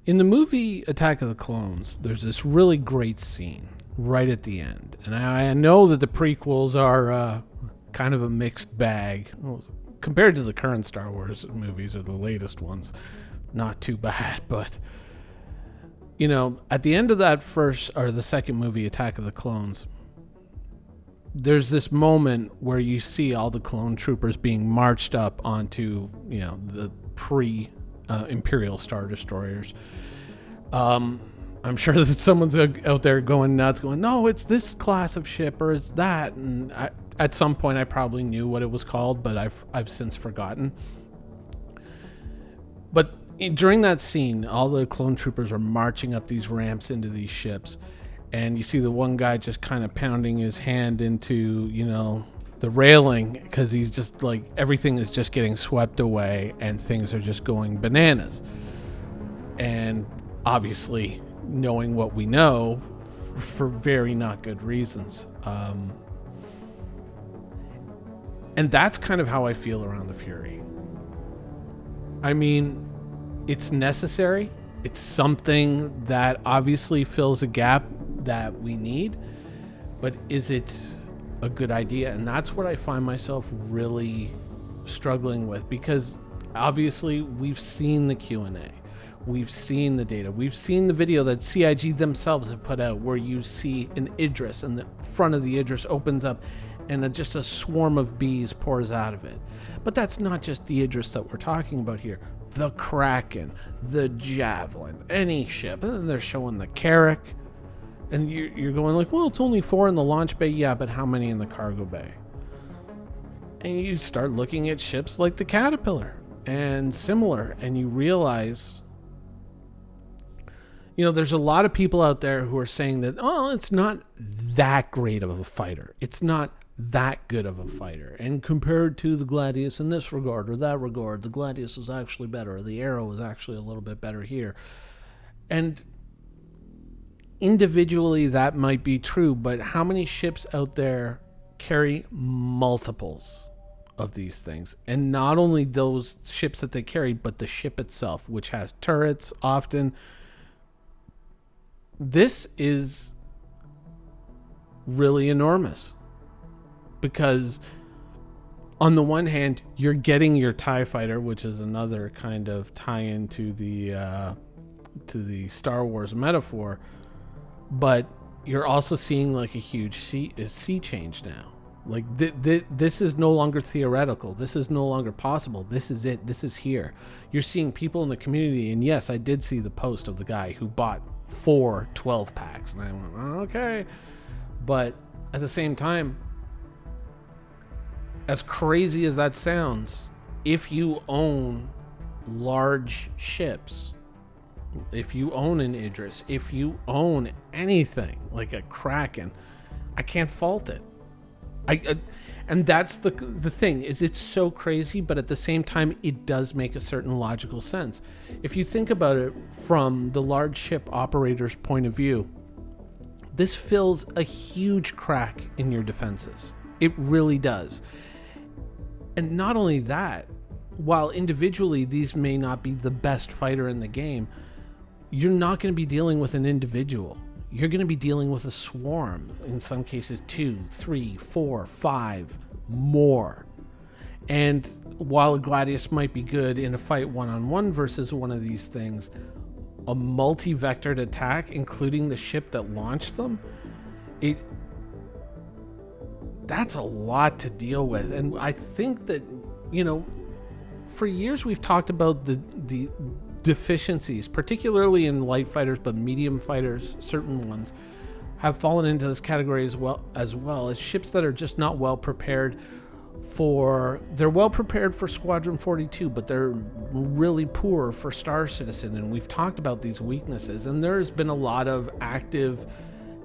In the movie Attack of the Clones, there's this really great scene right at the end. And I know that the prequels are kind of a mixed bag. Well, compared to the current Star Wars movies or the latest ones, not too bad. But, you know, at the end of that first or the second movie, Attack of the Clones, there's this moment where you see all the clone troopers being marched up onto, you know, the Imperial Star Destroyers. I'm sure that someone's out there going nuts, going, no, it's this class of ship or it's that. And at some point, I probably knew what it was called, but I've since forgotten. But during that scene, all the clone troopers are marching up these ramps into these ships. And you see the one guy just kind of pounding his hand into, you know, the railing because he's just like, everything is just getting swept away and things are just going bananas. And obviously, knowing what we know, for very not good reasons. And that's kind of how I feel around the Fury. I mean, it's necessary. It's something that obviously fills a gap that we need, but is it a good idea? And that's what I find myself really struggling with, because obviously we've seen the Q&A, we've seen the data, we've seen the video that CIG themselves have put out where you see an Idris and the front of the Idris opens up and just a swarm of bees pours out of it. But that's not just the Idris that we're talking about here. The Kraken, the Javelin, any ship, and then they're showing the Carrack. And you're going like, well, it's only 4 in the launch bay. Yeah, but how many in the cargo bay? And you start looking at ships like the Caterpillar and similar, and you realize, you know, there's a lot of people out there who are saying that, oh, it's not that great of a fighter. It's not that good of a fighter. And compared to the Gladius in this regard or that regard, the Gladius is actually better. Or the Arrow is actually a little bit better here. And individually, that might be true, but how many ships out there carry multiples of these things? And not only those ships that they carry, but the ship itself, which has turrets often. This is really enormous, because on the one hand, you're getting your TIE fighter, which is another kind of tie-in to the Star Wars metaphor, but you're also seeing like a huge sea change now. Like this is no longer theoretical. This is no longer possible. This is it. This is here. You're seeing people in the community, and yes, I did see the post of the guy who bought 4 12 packs, and I went, oh, okay. But at the same time, as crazy as that sounds, if you own large ships, if you own an Idris, if you own anything like a Kraken, I can't fault it. And that's the thing, is it's so crazy, but at the same time, it does make a certain logical sense. If you think about it from the large ship operator's point of view, this fills a huge crack in your defenses. It really does. And not only that, while individually these may not be the best fighter in the game, you're not going to be dealing with an individual. You're going to be dealing with a swarm, in some cases 2, 3, 4, 5 more. And while a Gladius might be good in a fight one-on-one versus one of these things, a multi-vectored attack, including the ship that launched them, that's a lot to deal with. And I think that, you know, for years we've talked about the deficiencies, particularly in light fighters, but medium fighters, certain ones, have fallen into this category as well as ships that are just not well prepared they're well prepared for Squadron 42, but they're really poor for Star Citizen. And we've talked about these weaknesses, and there's been a lot of active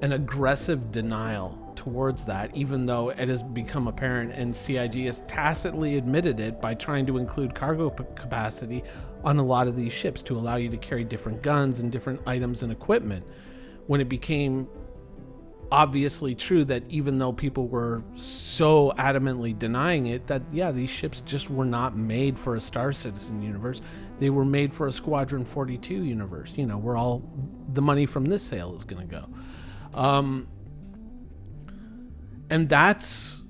and aggressive denial towards that, even though it has become apparent, and CIG has tacitly admitted it by trying to include cargo capacity on a lot of these ships to allow you to carry different guns and different items and equipment, when it became obviously true that even though people were so adamantly denying it, that yeah, these ships just were not made for a Star Citizen universe, They were made for a Squadron 42 universe, you know, where all the money from this sale is going to go. And that's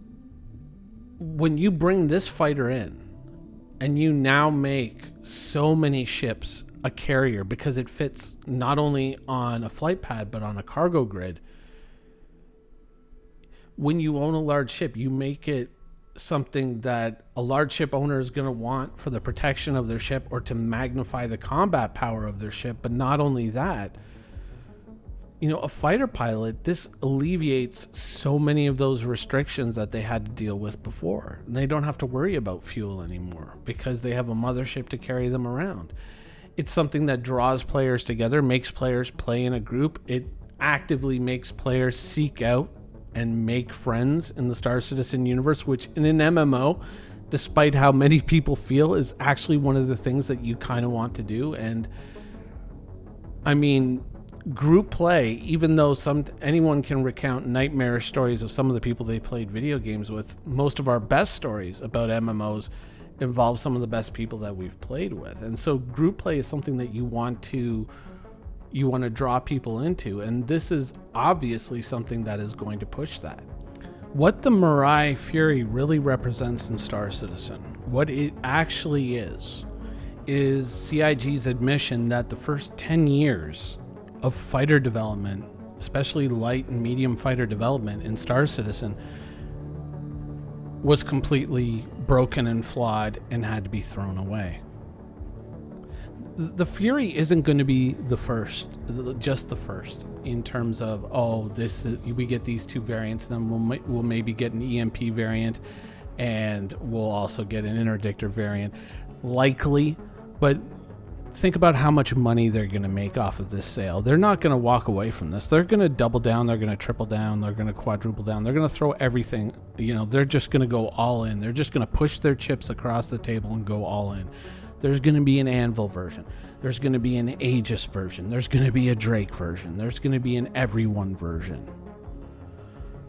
when you bring this fighter in and you now make so many ships a carrier because it fits not only on a flight pad but on a cargo grid. When you own a large ship, you make it something that a large ship owner is going to want for the protection of their ship or to magnify the combat power of their ship. But not only that, you know, a fighter pilot, this alleviates so many of those restrictions that they had to deal with before. And they don't have to worry about fuel anymore because they have a mothership to carry them around. It's something that draws players together, makes players play in a group. It actively makes players seek out and make friends in the Star Citizen universe, which in an MMO, despite how many people feel, is actually one of the things that you kind of want to do. And I mean, group play, even though anyone can recount nightmarish stories of some of the people they played video games with, most of our best stories about MMOs involve some of the best people that we've played with. And so group play is something that you want to draw people into, and this is obviously something that is going to push that. What the Mirai Fury really represents in Star Citizen, what it actually is CIG's admission that the first 10 years of fighter development, especially light and medium fighter development in Star Citizen, was completely broken and flawed and had to be thrown away. The Fury isn't going to be just the first in terms of, we get these two variants, and then we'll maybe get an EMP variant, and we'll also get an interdictor variant, likely. But think about how much money they're going to make off of this sale. They're not going to walk away from this. They're going to double down. They're going to triple down. They're going to quadruple down. They're going to throw everything. You know, they're just going to go all in. They're just going to push their chips across the table and go all in. There's going to be an Anvil version. There's going to be an Aegis version. There's going to be a Drake version. There's going to be an Everyone version.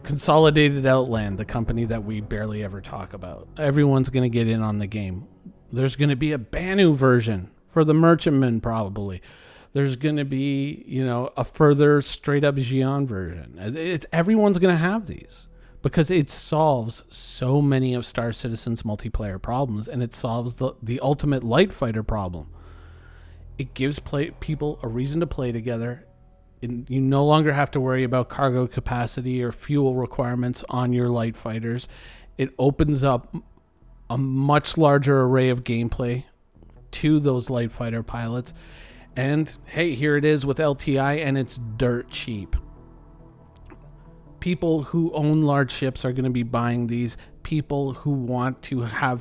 Consolidated Outland, the company that we barely ever talk about. Everyone's going to get in on the game. There's going to be a Banu version for the merchantmen, probably. There's going to be, you know, a further straight up Xi'an version. Everyone's going to have these because it solves so many of Star Citizen's multiplayer problems, and it solves the ultimate light fighter problem. It gives people a reason to play together. You no longer have to worry about cargo capacity or fuel requirements on your light fighters. It opens up a much larger array of gameplay to those light fighter pilots. And hey, here it is with LTI, and it's dirt cheap. People who own large ships are going to be buying these. People who want to have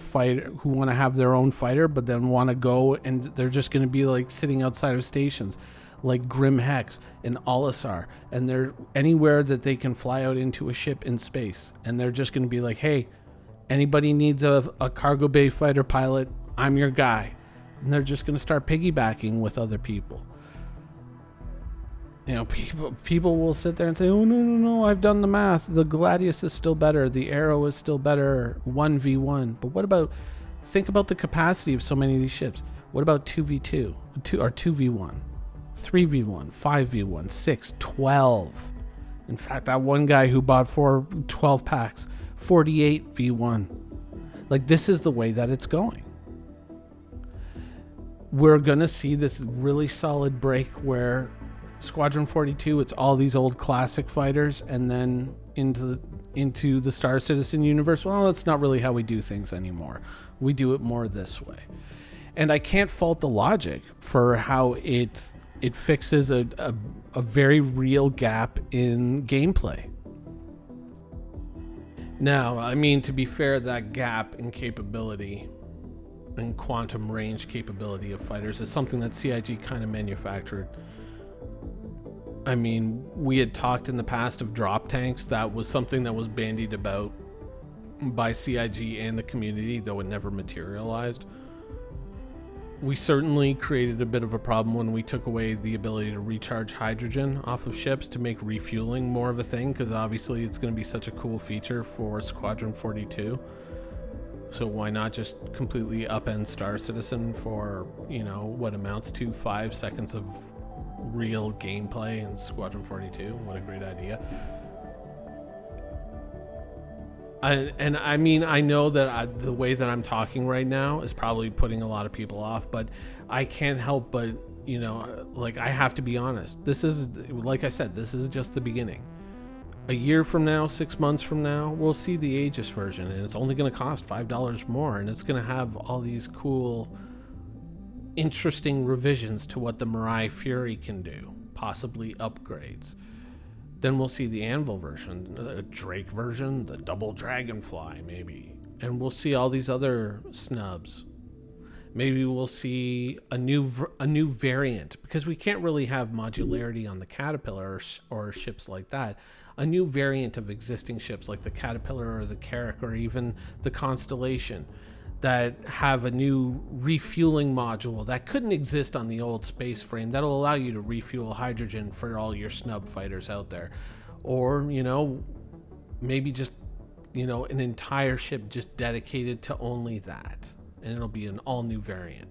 their own fighter, but then want to go, and they're just going to be like sitting outside of stations, like Grim Hex and Olisar, and they're anywhere that they can fly out into a ship in space, and they're just going to be like, hey, anybody needs a cargo bay fighter pilot, I'm your guy. And they're just going to start piggybacking with other people. You know, people will sit there and say, oh, no, I've done the math. The Gladius is still better. The Arrow is still better. 1v1. But think about the capacity of so many of these ships. What about 2v2? Or 2v1? 3v1? 5v1? 6? 12? In fact, that one guy who bought 12 packs, 48v1. Like, this is the way that it's going. We're going to see this really solid break where Squadron 42, it's all these old classic fighters, and then into the Star Citizen universe. Well, that's not really how we do things anymore. We do it more this way. And I can't fault the logic for how it fixes a very real gap in gameplay. Now, I mean, to be fair, that gap in capability and quantum range capability of fighters is something that CIG kind of manufactured. I mean, we had talked in the past of drop tanks. That was something that was bandied about by CIG and the community, though it never materialized. We certainly created a bit of a problem when we took away the ability to recharge hydrogen off of ships to make refueling more of a thing, because obviously it's going to be such a cool feature for Squadron 42. So why not just completely upend Star Citizen for, you know, what amounts to 5 seconds of real gameplay in Squadron 42? What a great idea. I mean, I know that the way that I'm talking right now is probably putting a lot of people off, but I can't help but, you know, like, I have to be honest. This is, like I said, this is just the beginning. A year from now, 6 months from now, we'll see the Aegis version, and it's only going to cost $5 more, and it's going to have all these cool, interesting revisions to what the Mirai Fury can do, possibly upgrades. Then we'll see the Anvil version, the Drake version, the Double Dragonfly, maybe. And we'll see all these other snubs. Maybe we'll see a new variant, because we can't really have modularity on the Caterpillar or ships like that. A new variant of existing ships like the Caterpillar or the Carrack or even the Constellation that have a new refueling module that couldn't exist on the old space frame, that'll allow you to refuel hydrogen for all your snub fighters out there. Or, you know, maybe just, you know, an entire ship just dedicated to only that, and it'll be an all new variant.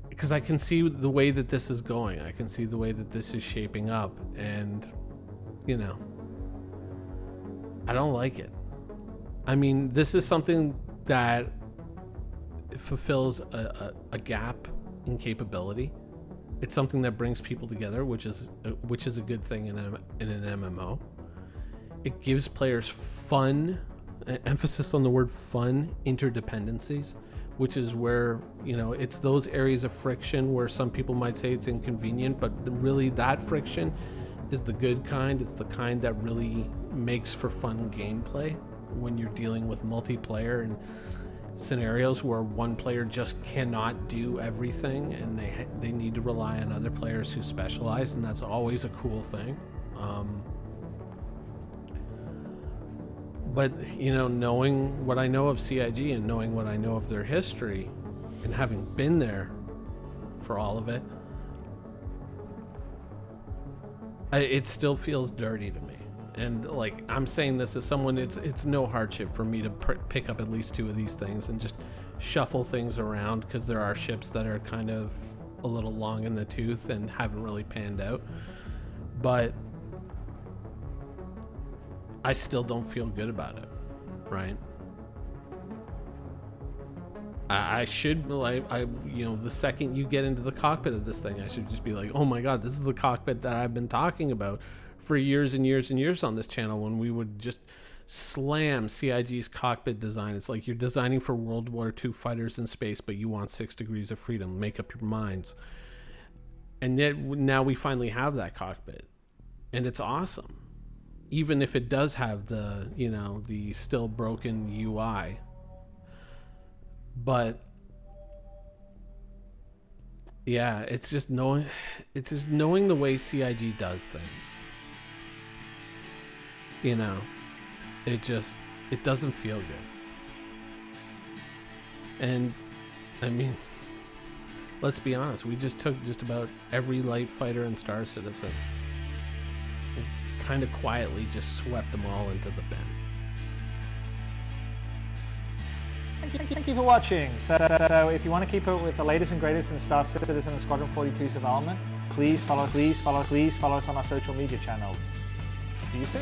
Because I can see the way that this is going. I can see the way that this is shaping up, and, you know, I don't like it. I mean, this is something that fulfills a gap in capability. It's something that brings people together, which is a good thing in an MMO. It gives players fun, emphasis on the word fun, interdependencies, which is where, you know, it's those areas of friction where some people might say it's inconvenient, but really that friction is the good kind. It's the kind that really makes for fun gameplay when you're dealing with multiplayer and scenarios where one player just cannot do everything and they need to rely on other players who specialize, and that's always a cool thing. But, you know, knowing what I know of CIG and knowing what I know of their history and having been there for all of it, it still feels dirty to me. And, like, I'm saying this as someone, it's no hardship for me to pick up at least 2 of these things and just shuffle things around, because there are ships that are kind of a little long in the tooth and haven't really panned out. But I still don't feel good about it, right? I should, like, you know, the second you get into the cockpit of this thing, I should just be like, oh my god, this is the cockpit that I've been talking about for years and years and years on this channel, when we would just slam CIG's cockpit design. It's like you're designing for World War II fighters in space, but you want 6 degrees of freedom. Make up your minds. And yet now we finally have that cockpit, and it's awesome. Even if it does have the, you know, the still broken UI. But yeah, it's just knowing the way CIG does things. You know, it doesn't feel good. And I mean, let's be honest, we just took just about every light fighter in Star Citizen and kind of quietly just swept them all into the bin. Thank you for watching. So if you want to keep up with the latest and greatest in Star Citizen and Squadron 42's development, please follow us on our social media channels. See you soon.